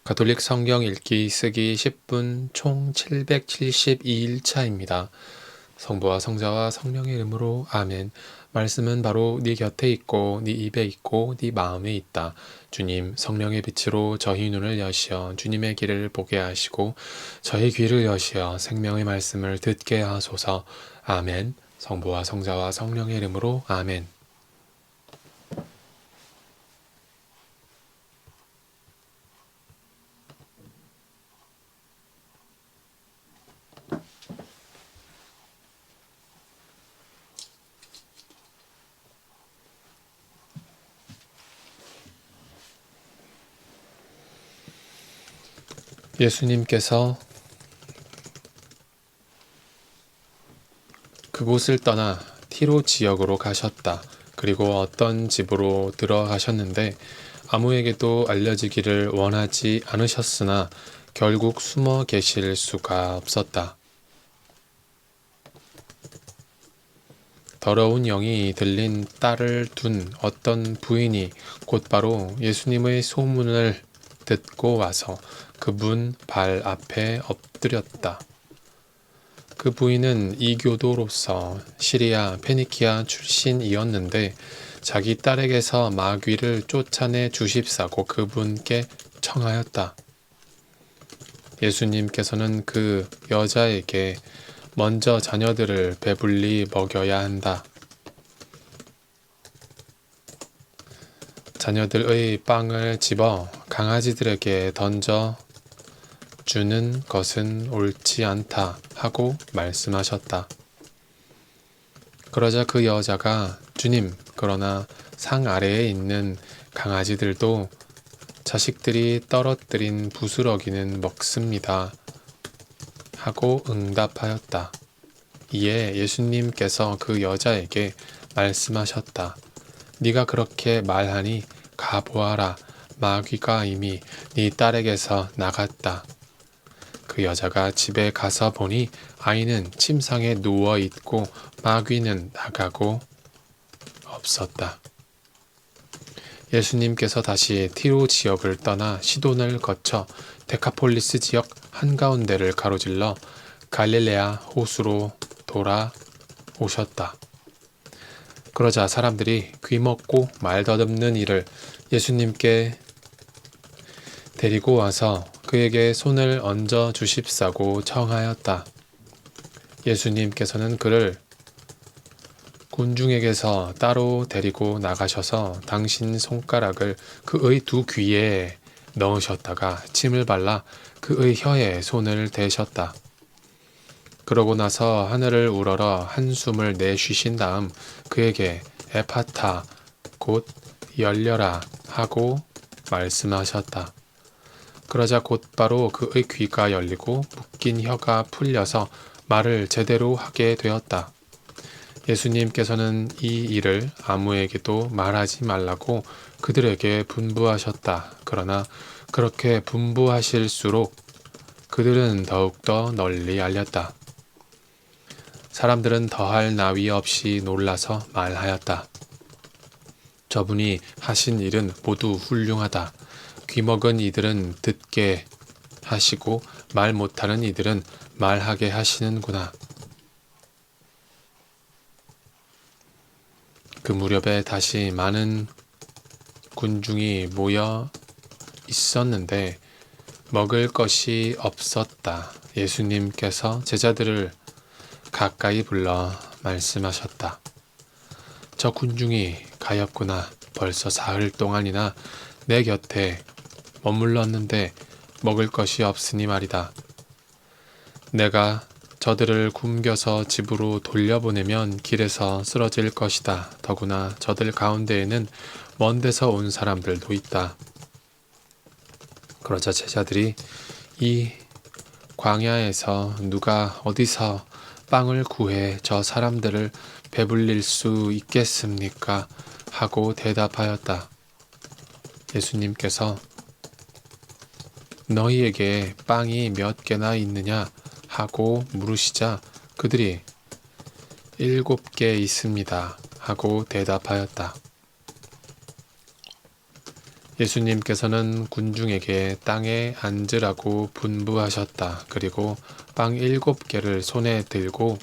가톨릭 성경 읽기 쓰기 10분 총 772일차입니다. 성부와 성자와 성령의 이름으로 아멘. 말씀은 바로 네 곁에 있고 네 입에 있고 네 마음에 있다. 주님, 성령의 빛으로 저희 눈을 여시어 주님의 길을 보게 하시고 저희 귀를 여시어 생명의 말씀을 듣게 하소서. 아멘. 성부와 성자와 성령의 이름으로 아멘. 예수님께서 그곳을 떠나 티로 지역으로 가셨다. 그리고 어떤 집으로 들어가셨는데 아무에게도 알려지기를 원하지 않으셨으나 결국 숨어 계실 수가 없었다. 더러운 영이 들린 딸을 둔 어떤 부인이 곧바로 예수님의 소문을 듣고 와서 그분 발 앞에 엎드렸다. 그 부인은 이교도로서 시리아 페니키아 출신이었는데 자기 딸에게서 마귀를 쫓아내 주십사고 그분께 청하였다. 예수님께서는 그 여자에게 먼저 자녀들을 배불리 먹여야 한다. 자녀들의 빵을 집어 강아지들에게 던져 주는 것은 옳지 않다 하고 말씀하셨다. 그러자 그 여자가 주님, 그러나 상 아래에 있는 강아지들도 자식들이 떨어뜨린 부스러기는 먹습니다 하고 응답하였다. 이에 예수님께서 그 여자에게 말씀하셨다. 네가 그렇게 말하니 가보아라. 마귀가 이미 네 딸에게서 나갔다. 그 여자가 집에 가서 보니 아이는 침상에 누워 있고 마귀는 나가고 없었다. 예수님께서 다시 티로 지역을 떠나 시돈을 거쳐 데카폴리스 지역 한가운데를 가로질러 갈릴레아 호수로 돌아오셨다. 그러자 사람들이 귀먹고 말 더듬는 이를 예수님께 데리고 와서 그에게 손을 얹어 주십사고 청하였다. 예수님께서는 그를 군중에게서 따로 데리고 나가셔서 당신 손가락을 그의 두 귀에 넣으셨다가 침을 발라 그의 혀에 손을 대셨다. 그러고 나서 하늘을 우러러 한숨을 내쉬신 다음 그에게 에파타 곧 열려라 하고 말씀하셨다. 그러자 곧바로 그의 귀가 열리고 묶인 혀가 풀려서 말을 제대로 하게 되었다. 예수님께서는 이 일을 아무에게도 말하지 말라고 그들에게 분부하셨다. 그러나 그렇게 분부하실수록 그들은 더욱더 널리 알렸다. 사람들은 더할 나위 없이 놀라서 말하였다. 저분이 하신 일은 모두 훌륭하다. 귀먹은 이들은 듣게 하시고 말 못하는 이들은 말하게 하시는구나. 그 무렵에 다시 많은 군중이 모여 있었는데 먹을 것이 없었다. 예수님께서 제자들을 가까이 불러 말씀하셨다. 저 군중이 가엾구나. 벌써 사흘 동안이나 내 곁에 머물렀는데 먹을 것이 없으니 말이다. 내가 저들을 굶겨서 집으로 돌려보내면 길에서 쓰러질 것이다. 더구나 저들 가운데에는 먼 데서 온 사람들도 있다. 그러자 제자들이 이 광야에서 누가 어디서 빵을 구해 저 사람들을 배불릴 수 있겠습니까? 하고 대답하였다. 예수님께서 너희에게 빵이 몇 개나 있느냐 하고 물으시자 그들이 7개 있습니다 하고 대답하였다. 예수님께서는 군중에게 땅에 앉으라고 분부하셨다. 그리고 빵 7개를 손에 들고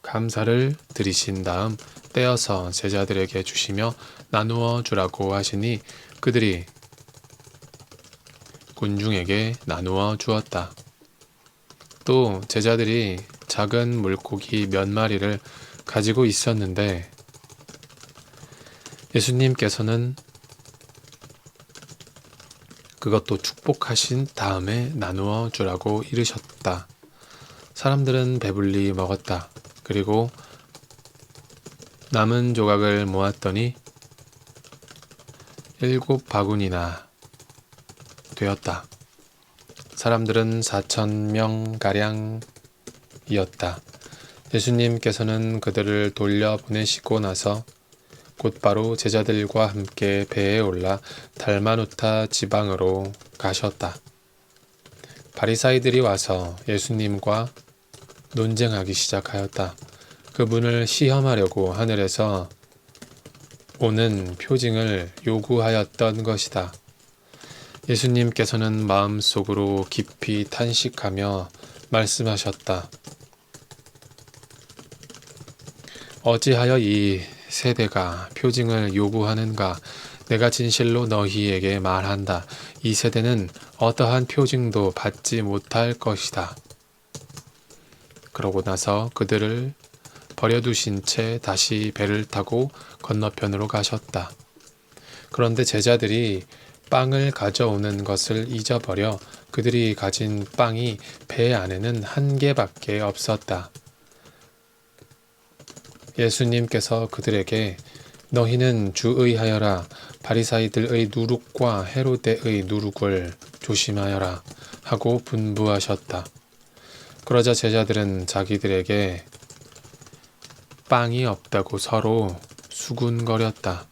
감사를 드리신 다음 떼어서 제자들에게 주시며 나누어 주라고 하시니 그들이 군중에게 나누어 주었다. 또 제자들이 작은 물고기 몇 마리를 가지고 있었는데 예수님께서는 그것도 축복하신 다음에 나누어 주라고 이르셨다. 사람들은 배불리 먹었다. 그리고 남은 조각을 모았더니 7바구니나 되었다. 사람들은 4,000명가량이었다. 예수님께서는 그들을 돌려보내시고 나서 곧바로 제자들과 함께 배에 올라 달마누타 지방으로 가셨다. 바리사이들이 와서 예수님과 논쟁하기 시작하였다. 그분을 시험하려고 하늘에서 오는 표징을 요구하였던 것이다. 예수님께서는 마음속으로 깊이 탄식하며 말씀하셨다. 어찌하여 이 세대가 표징을 요구하는가? 내가 진실로 너희에게 말한다. 이 세대는 어떠한 표징도 받지 못할 것이다. 그러고 나서 그들을 버려두신 채 다시 배를 타고 건너편으로 가셨다. 그런데 제자들이 빵을 가져오는 것을 잊어버려 그들이 가진 빵이 배 안에는 1개밖에 없었다. 예수님께서 그들에게 너희는 주의하여라. 바리사이들의 누룩과 헤로데의 누룩을 조심하여라 하고 분부하셨다. 그러자 제자들은 자기들에게 빵이 없다고 서로 수군거렸다.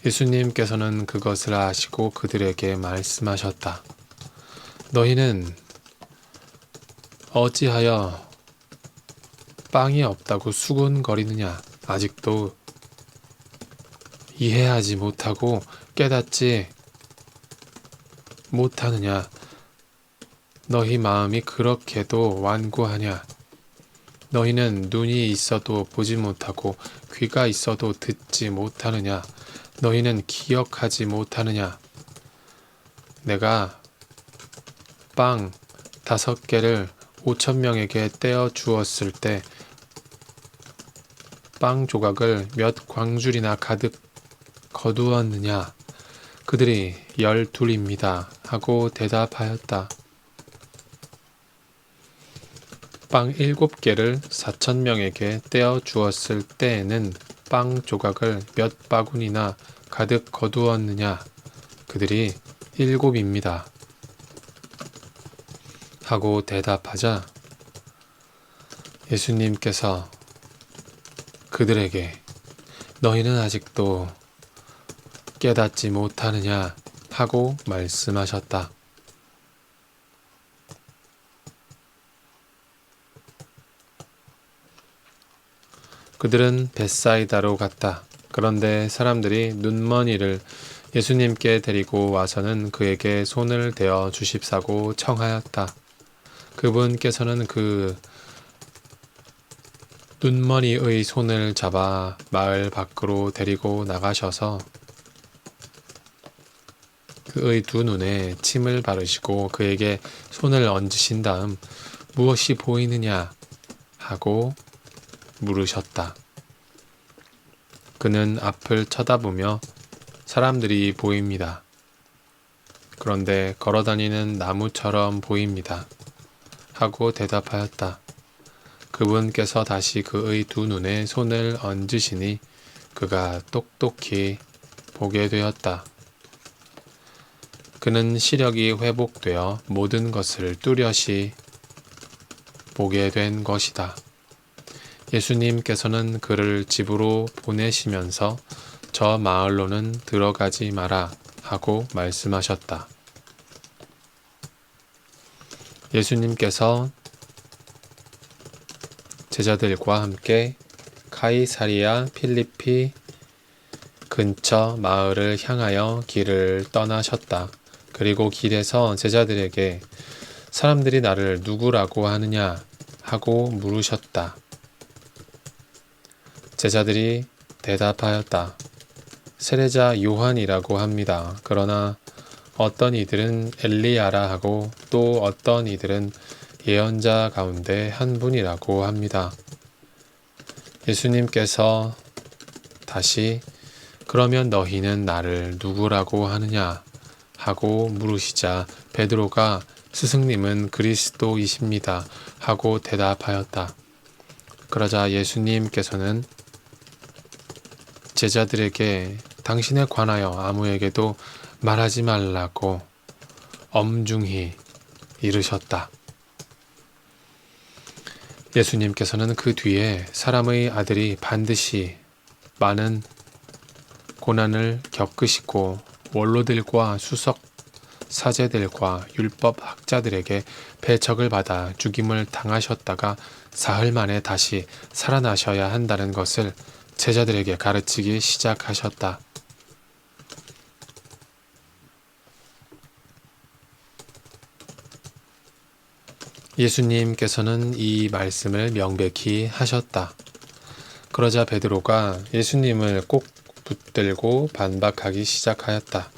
예수님께서는 그것을 아시고 그들에게 말씀하셨다. 너희는 어찌하여 빵이 없다고 수군거리느냐? 아직도 이해하지 못하고 깨닫지 못하느냐? 너희 마음이 그렇게도 완고하냐? 너희는 눈이 있어도 보지 못하고 귀가 있어도 듣지 못하느냐? 너희는 기억하지 못하느냐? 내가 빵 5개를 5,000명에게 떼어 주었을 때 빵 조각을 몇 광줄이나 가득 거두었느냐? 그들이 12입니다. 하고 대답하였다. 빵 7개를 4,000명에게 떼어 주었을 때에는 빵 조각을 몇 바구니나 가득 거두었느냐? 그들이 7입니다. 하고 대답하자 예수님께서 그들에게 너희는 아직도 깨닫지 못하느냐? 하고 말씀하셨다. 그들은 벳사이다로 갔다. 그런데 사람들이 눈먼이를 예수님께 데리고 와서는 그에게 손을 대어 주십사고 청하였다. 그분께서는 그 눈머니의 손을 잡아 마을 밖으로 데리고 나가셔서 그의 두 눈에 침을 바르시고 그에게 손을 얹으신 다음 무엇이 보이느냐 하고 물으셨다. 그는 앞을 쳐다보며 사람들이 보입니다. 그런데 걸어다니는 나무처럼 보입니다. 하고 대답하였다. 그분께서 다시 그의 두 눈에 손을 얹으시니 그가 똑똑히 보게 되었다. 그는 시력이 회복되어 모든 것을 뚜렷이 보게 된 것이다. 예수님께서는 그를 집으로 보내시면서 저 마을로는 들어가지 마라 하고 말씀하셨다. 예수님께서 제자들과 함께 카이사리아 필리피 근처 마을을 향하여 길을 떠나셨다. 그리고 길에서 제자들에게 사람들이 나를 누구라고 하느냐 하고 물으셨다. 제자들이 대답하였다. 세례자 요한이라고 합니다. 그러나 어떤 이들은 엘리야라 하고 또 어떤 이들은 예언자 가운데 한 분이라고 합니다. 예수님께서 다시 그러면 너희는 나를 누구라고 하느냐 하고 물으시자 베드로가 스승님은 그리스도이십니다 하고 대답하였다. 그러자 예수님께서는 제자들에게 당신에 관하여 아무에게도 말하지 말라고 엄중히 이르셨다. 예수님께서는 그 뒤에 사람의 아들이 반드시 많은 고난을 겪으시고 원로들과 수석 사제들과 율법 학자들에게 배척을 받아 죽임을 당하셨다가 사흘 만에 다시 살아나셔야 한다는 것을 제자들에게 가르치기 시작하셨다. 예수님께서는 이 말씀을 명백히 하셨다. 그러자 베드로가 예수님을 꼭 붙들고 반박하기 시작하였다.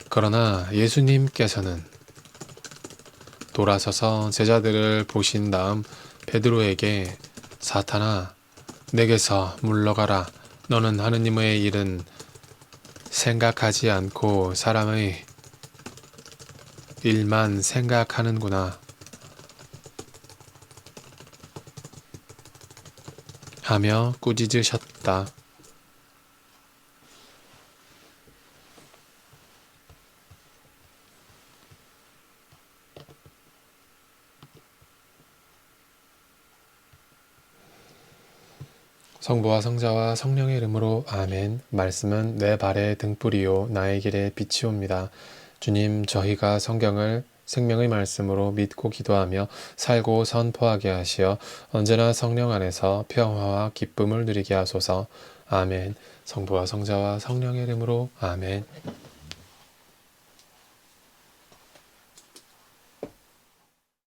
그러나 예수님께서는 돌아서서 제자들을 보신 다음 베드로에게 사탄아, 내게서 물러가라. 너는 하느님의 일은 생각하지 않고 사람의 일만 생각하는구나 하며 꾸짖으셨다. 성부와 성자와 성령의 이름으로 아멘. 말씀은 내 발의 등불이요 나의 길의 빛이옵니다. 주님, 저희가 성경을 생명의 말씀으로 믿고 기도하며 살고 선포하게 하시어 언제나 성령 안에서 평화와 기쁨을 누리게 하소서. 아멘. 성부와 성자와 성령의 이름으로 아멘.